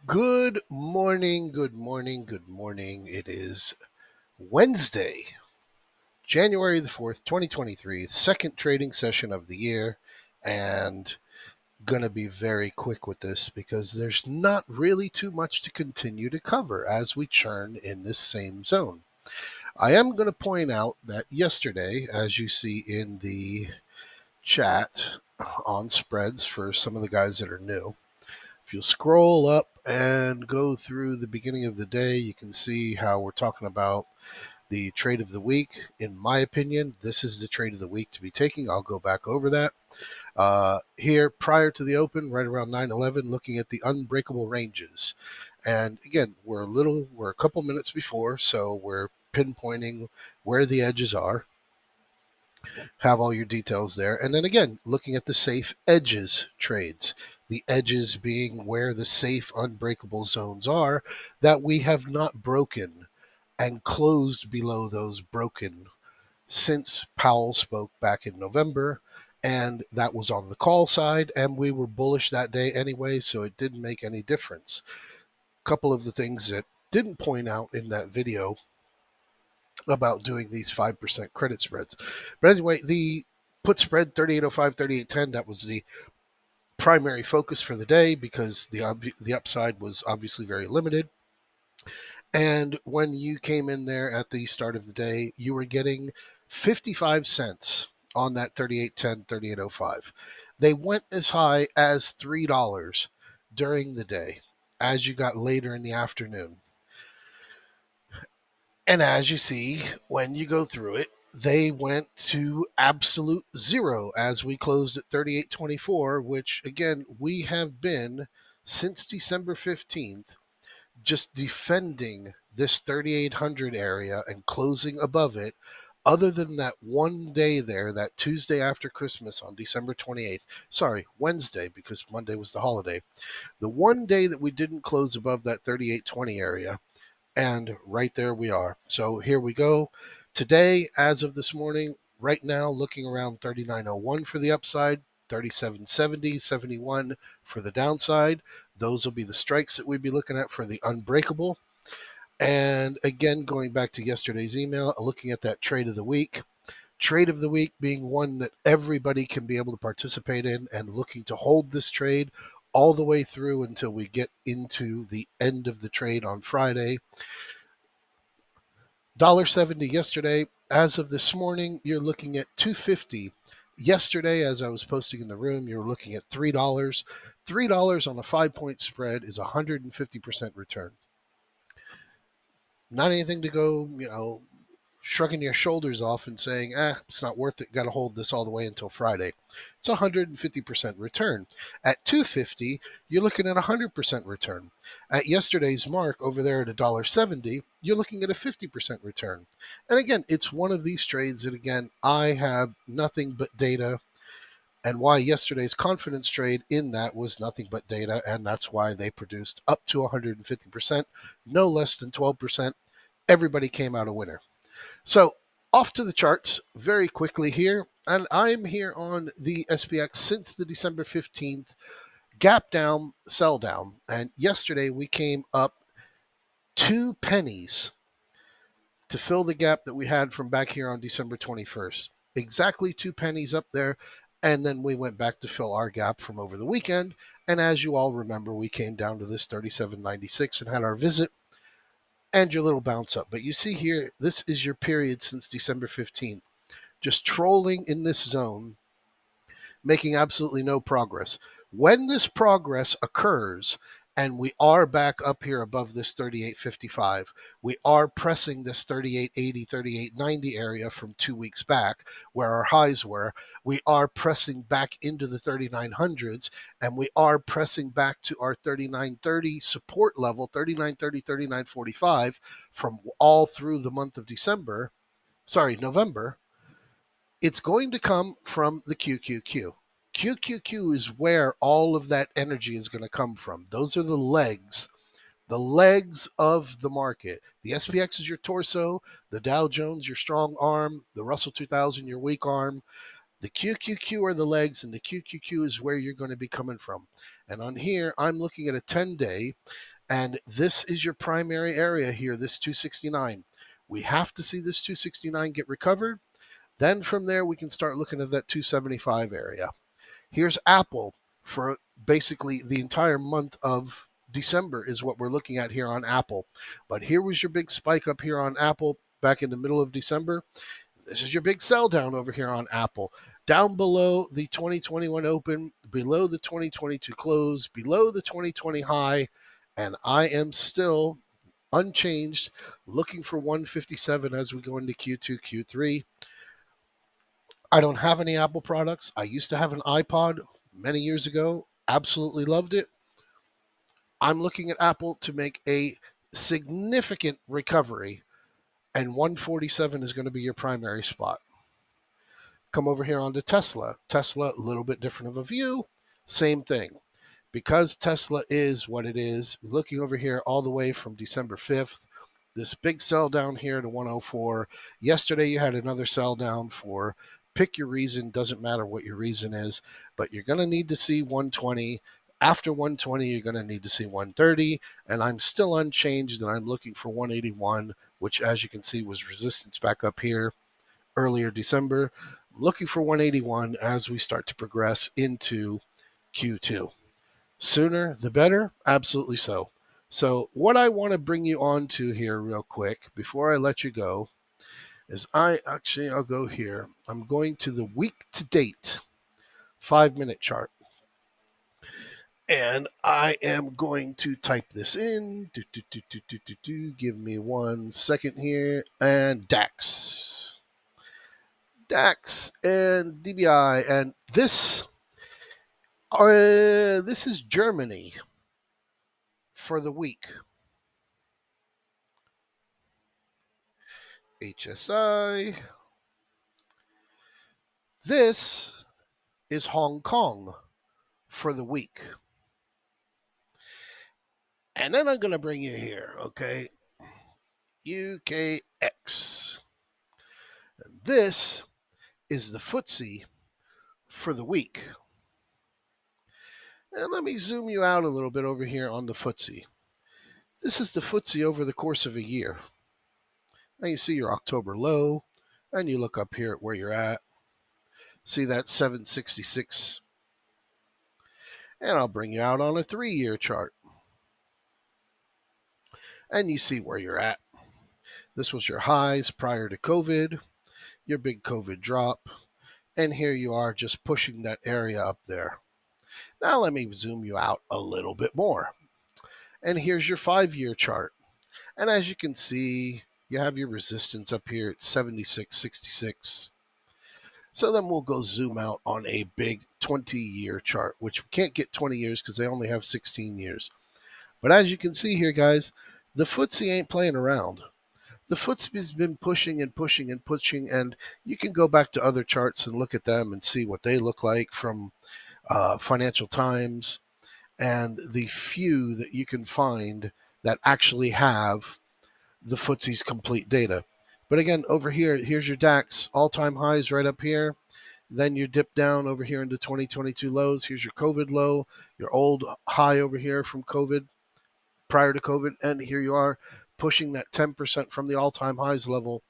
Good morning, good morning, good morning. It is Wednesday, January the 4th, 2023, second trading session of the year, and going to be very quick with this because there's not really too much to continue to cover as we churn in this same zone. I am going to point out that yesterday, as you see in the chat on spreads for some of the guys that are new, if you scroll up and go through the beginning of the day, you can see how we're talking about the trade of the week. In my opinion, this is the trade of the week to be taking. I'll go back over that. Here, prior to the open, right around 9/11, looking at the unbreakable ranges. And again, we're a couple minutes before, so we're pinpointing where the edges are, have all your details there. And then again, looking at the safe edges trades, the edges being where the safe unbreakable zones are that we have not broken and closed below those broken since Powell spoke back in November. And that was on the call side, and we were bullish that day anyway, so it didn't make any difference. A couple of the things that didn't point out in that video about doing these 5% credit spreads. But anyway, the put spread 3805, 3810, that was the primary focus for the day because the upside was obviously very limited. And when you came in there at the start of the day, you were getting 55 cents on that 3810, 3805. They went as high as $3 during the day as you got later in the afternoon. And as you see, when you go through it, they went to absolute zero as we closed at 38.24, which again, we have been since December 15th just defending this 3800 area and closing above it. Other than that one day there, that Tuesday after Christmas on December 28th, sorry, Wednesday, because Monday was the holiday, the one day that we didn't close above that 3820 area, and right there we are. So here we go. Today, as of this morning, right now, looking around 39.01 for the upside, 37.70, 71 for the downside. Those will be the strikes that we'd be looking at for the unbreakable. And again, going back to yesterday's email, looking at that trade of the week. Trade of the week being one that everybody can be able to participate in and looking to hold this trade all the way through until we get into the end of the trade on Friday. $1.70 yesterday. As of this morning, you're looking at $2.50. Yesterday, as I was posting in the room, you're looking at $3. $3 on a 5-point spread is 150% return. Not anything to go, shrugging your shoulders off and saying, it's not worth it. Got to hold this all the way until Friday. It's 150% return. At 250, you're looking at 100% return. At yesterday's mark over there at $1.70, you're looking at a 50% return. And again, it's one of these trades that, again, I have nothing but data, and why yesterday's confidence trade in that was nothing but data, and that's why they produced up to 150%, no less than 12%. Everybody came out a winner. So off to the charts very quickly here. And I'm here on the SPX since the December 15th. Gap down, sell down. And yesterday we came up 2 pennies to fill the gap that we had from back here on December 21st. Exactly 2 pennies up there. And then we went back to fill our gap from over the weekend. And as you all remember, we came down to this 37.96 and had our visit and your little bounce up. But you see here, this is your period since December 15th. Just trolling in this zone, making absolutely no progress. When this progress occurs, and we are back up here above this 38.55, we are pressing this 38.80, 38.90 area from 2 weeks back where our highs were. We are pressing back into the 3900s, and we are pressing back to our 39.30 support level, 39.30, 39.45 from all through the month of November. It's going to come from the QQQ. QQQ is where all of that energy is going to come from. Those are the legs of the market. The SPX is your torso, the Dow Jones your strong arm, the Russell 2000 your weak arm. The QQQ are the legs, and the QQQ is where you're going to be coming from. And on here, I'm looking at a 10-day, And this is your primary area here, this 269. We have to see this 269 get recovered. Then from there, we can start looking at that 275 area. Here's Apple for basically the entire month of December is what we're looking at here on Apple. But here was your big spike up here on Apple back in the middle of December. This is your big sell down over here on Apple. Down below the 2021 open, below the 2022 close, below the 2020 high. And I am still unchanged, looking for 157 as we go into Q2, Q3. I don't have any Apple products. I used to have an iPod many years ago. Absolutely loved it. I'm looking at Apple to make a significant recovery, and 147 is going to be your primary spot. Come over here onto Tesla. Tesla, a little bit different of a view. Same thing. Because Tesla is what it is, looking over here all the way from December 5th, this big sell down here to 104. Yesterday, you had another sell down for pick your reason. Doesn't matter what your reason is, but you're going to need to see 120. After 120, you're going to need to see 130. And I'm still unchanged, and I'm looking for 181, which, as you can see, was resistance back up here earlier December. I'm looking for 181 as we start to progress into Q2. Sooner the better, absolutely so. So what I want to bring you on to here real quick before I let you go is I'll go here. I'm going to the week to date 5-minute chart. And I am going to type this in. Give me 1 second here. And DAX. DAX and DBI. And this is Germany for the week. HSI. This is Hong Kong for the week. And then I'm going to bring you here, okay? 𝐒𝐾𝐅𝐄. And this is the FTSE for the week. And let me zoom you out a little bit over here on the FTSE. This is the FTSE over the course of a year. Now you see your October low, and you look up here at where you're at. See that 766. And I'll bring you out on a 3-year chart. And you see where you're at. This was your highs prior to COVID, your big COVID drop, and here you are just pushing that area up there. Now let me zoom you out a little bit more. And here's your 5-year chart. And as you can see, you have your resistance up here at 76.66. So then we'll go zoom out on a big 20-year chart, which we can't get 20 years because they only have 16 years. But as you can see here, guys, the FTSE ain't playing around. The FTSE has been pushing and pushing and pushing, and you can go back to other charts and look at them and see what they look like from Financial Times, and the few that you can find that actually have the FTSE's complete data. But again, over here, here's your DAX, all-time highs right up here. Then you dip down over here into 2022 lows. Here's your COVID low, your old high over here from COVID, prior to COVID, and here you are pushing that 10% from the all-time highs level.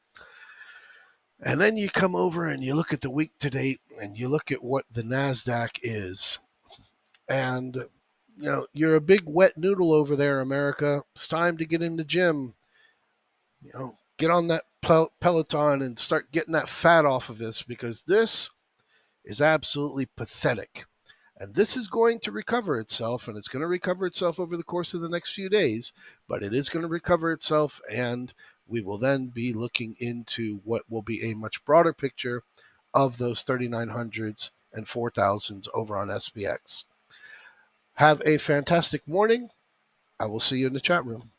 And then you come over and you look at the week to date and you look at what the NASDAQ is. And, you know, you're a big wet noodle over there, America. It's time to get in the gym. You know, get on that Peloton and start getting that fat off of this, because this is absolutely pathetic. And this is going to recover itself, and it's going to recover itself over the course of the next few days, but it is going to recover itself, and we will then be looking into what will be a much broader picture of those 3,900s and 4,000s over on SPX. Have a fantastic morning. I will see you in the chat room.